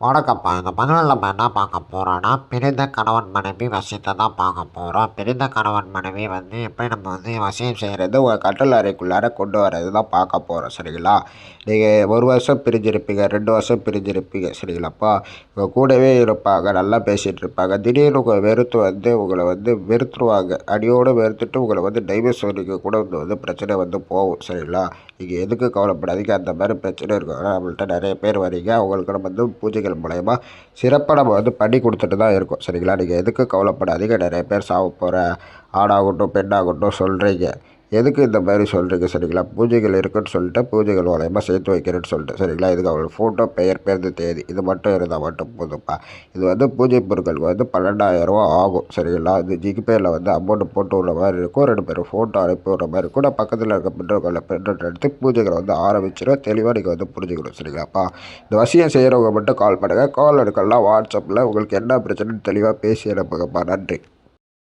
வணக்கம்ப்பா. இந்த பதிவுல நம்ம என்ன பார்க்க போறோம்னா, பிரிந்த கணவன் மனைவி வசியத்த தான் பார்க்க போறோம். பிரிந்த கணவன் மனைவி எப்படி நம்ம வசியம் செய்றது, ஒரு கட்டில் அறைக்குள்ளார கொண்டு வரது தான் பார்க்க போறோம். சரிங்களா? நீங்க 1 வருஷம் பிரிஞ்சிருப்பீங்க, 2 வருஷம் பிரிஞ்சிருப்பீங்க. சரிங்களாப்பா? உங்க கூடவே இருப்பாங்க, நல்லா பேசிட்டு இருப்பாங்க. திடீர்னு உங்கள வெறுத்து உங்கள வெறுத்துருவாங்க. அடியோட வெறுத்துட்டு உங்கள டைவர்ஸ் வரைக்கும் கூட பிரச்சனை போகும். சரிங்களா? நீங்க எதுக்கும் கவலைப்படாதீங்க. அந்த மாரி பிரச்சனை இருக்கும். நம்மள்ட்ட நெறைய பேர் வரீங்க. அவங்களுக்கு நம்ம பூஜைகள் மூலியமா சிறப்பா நம்ம பண்ணி குடுத்துட்டு தான் இருக்கோம். சரிங்களா? நீங்க எதுக்கும் கவலைப்படாதீங்க. நெறைய பேர் சாவப்போறேன், ஆணாகட்டும், பெண்ணாகட்டும் சொல்றீங்க. எதுக்கு இந்த மாரி சொல்றீங்க? சரிங்களா? பூஜைகள் இருக்குன்னு சொல்லிட்டு, பூஜைகள் மூலியமா சேர்த்து வைக்கிறேன்னு சொல்லிட்டு. சரிங்களா? இதுக்கு அவங்களோட ஃபோட்டோ, பெயர், பிறந்த தேதி இது மட்டும் இருந்தா மட்டும் போதும்ப்பா. இது பூஜை பொருட்களுக்கு ரூ. 12,000 ஆகும். சரிங்களா? இது ஜிபேல அமௌண்ட் போட்டு விடுற மாரி இருக்கும். 2 பேரும் ஃபோட்டோ அனுப்பி விடுற மாரி இருக்கும். நான் பக்கத்துல இருக்க பிரிண்ட் அவுட் எடுத்து பூஜைகள ஆரம்பிச்சுருவேன். தெளிவா நீங்க புரிஞ்சுக்கணும். சரிங்களாப்பா? இந்த வசியம் செய்றவங்க மட்டும் கால் பண்ணுங்க. கால் எடுக்கலாம். வாட்ஸ்அப்ல உங்களுக்கு என்ன பிரச்சனைன்னு தெளிவா பேசி அனுப்புங்கப்பா. நன்றி.